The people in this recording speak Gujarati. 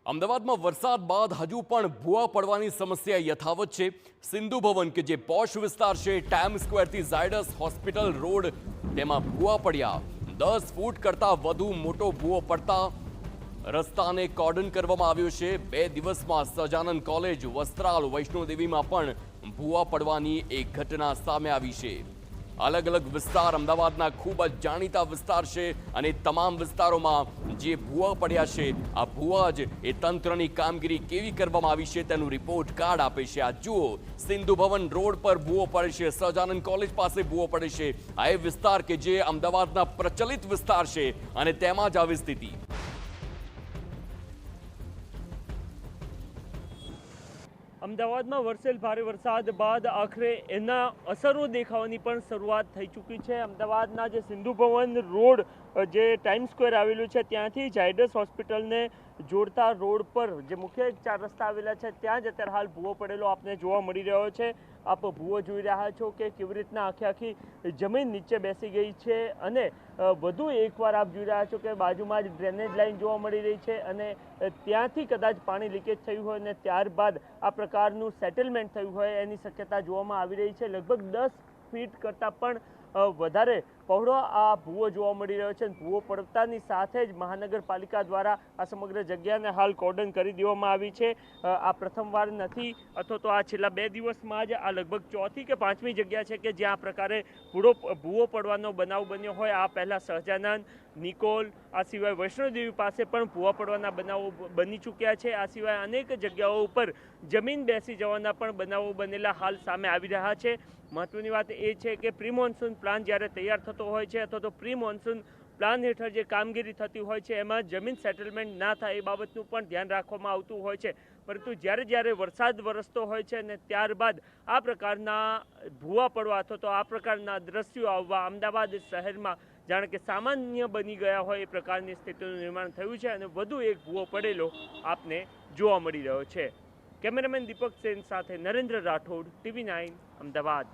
અમદાવાદમાં વરસાદ બાદ હજુ પણ ભૂવા પડવાની સમસ્યા યથાવત છે। સિંધુ ભવન કે જે પોશ વિસ્તાર છે, ટાઈમ સ્ક્વેરથી ઝાયડસ હોસ્પિટલ રોડ, તેમાં ભૂવા પડ્યા। 10 ફૂટ કરતાં વધુ મોટો ભૂવો પડતા રસ્તાને કોર્ડન કરવામાં આવ્યો છે। 2 દિવસમાં સહજાનંદ કોલેજ, વસ્ત્રાલ, વૈષ્ણોદેવીમાં પણ ભૂવા પડવાની એક ઘટના સામે આવી છે। अलग अलग विस्तार अमदावादना खूब ज जाणीता विस्तार है और तमाम विस्तारों जे भूवा पड्या छे आ भूवा ज ए तंत्रनी कामगीरी केवी करवामां आवी छे तेनुं रिपोर्ट कार्ड आपे छे। आ जुओ, सिंधु भवन रोड पर भूवो पड़े छे, सहजानंद कॉलेज पास भूवो पड़े छे। आ ए विस्तार के जे अमदावादना प्रचलित विस्तार है अने तेमां ज आवी स्थिति। અમદાવાદમાં વરસેલ ભારે વરસાદ બાદ આખરે એના અસરો દેખાવાની પણ શરૂઆત થઈ ચૂકી છે। અમદાવાદના જે સિંધુ ભવન રોડ જે ટાઈમ સ્ક્વેર આવેલું છે ત્યાંથી ઝાયડસ હોસ્પિટલને જોડતા રોડ પર જે મુખ્ય 4 રસ્તા આવેલા છે ત્યાં જ અત્યારે હાલ ભૂવો પડેલો આપને જોવા મળી રહ્યો છે। આપ ભૂવો જોઈ રહ્યા છો કે કેવી રીતના આખી જમીન નીચે બેસી ગઈ છે અને વધુ એકવાર આપ જોઈ રહ્યા છો કે બાજુમાં જ ડ્રેનેજ લાઇન જોવા મળી રહી છે અને ત્યાંથી કદાચ પાણી લીકેજ થયું હોય અને ત્યારબાદ આ પ્રકારનું સેટલમેન્ટ થયું હોય એની શક્યતા જોવામાં આવી રહી છે। લગભગ 10 ફીટ કરતાં પણ વધારે પહોળો આ ભૂવો જોવા મળી રહ્યો છે। ભૂવો પડતાની સાથે જ મહાનગરપાલિકા દ્વારા આ સમગ્ર જગ્યાને હાલ કોર્ડન કરી દેવામાં આવી છે। આ પ્રથમવાર નથી અથવા તો આ છેલ્લા 2 દિવસમાં જ આ લગભગ 4થી કે 5મી જગ્યા છે કે જ્યાં આ પ્રકારે ભૂવો પડવાનો બનાવ બન્યો હોય। આ પહેલાં સહજાનંદ, નિકોલ, આ સિવાય વૈષ્ણોદેવી પાસે પણ ભૂવા પડવાના બનાવો બની ચૂક્યા છે। આ સિવાય અનેક જગ્યાઓ ઉપર જમીન બેસી જવાના પણ બનાવો બનેલા હાલ સામે આવી રહ્યા છે। મહત્વની વાત એ છે કે પ્રી મોન્સૂન પ્લાન જ્યારે તૈયાર થતો હોય છે અથવા તો પ્રી મોન્સૂન પ્લાન હેઠળ જે કામગીરી થતી હોય છે એમાં જમીન સેટલમેન્ટ ના થાય એ બાબતનું પણ ધ્યાન રાખવામાં આવતું હોય છે। પરંતુ જ્યારે વરસાદ વરસતો હોય છે અને ત્યારબાદ આ પ્રકારના ભૂવા પડવા અથવા તો આ પ્રકારના દ્રશ્યો આવવા અમદાવાદ શહેરમાં જાણે કે સામાન્ય બની ગયા હોય એ પ્રકારની સ્થિતિનું નિર્માણ થયું છે અને વધુ એક ભૂવો પડેલો આપને જોવા મળી રહ્યો છે। કેમેરામેન દીપક સેન સાથે નરેન્દ્ર રાઠોડ, TV9 અમદાવાદ।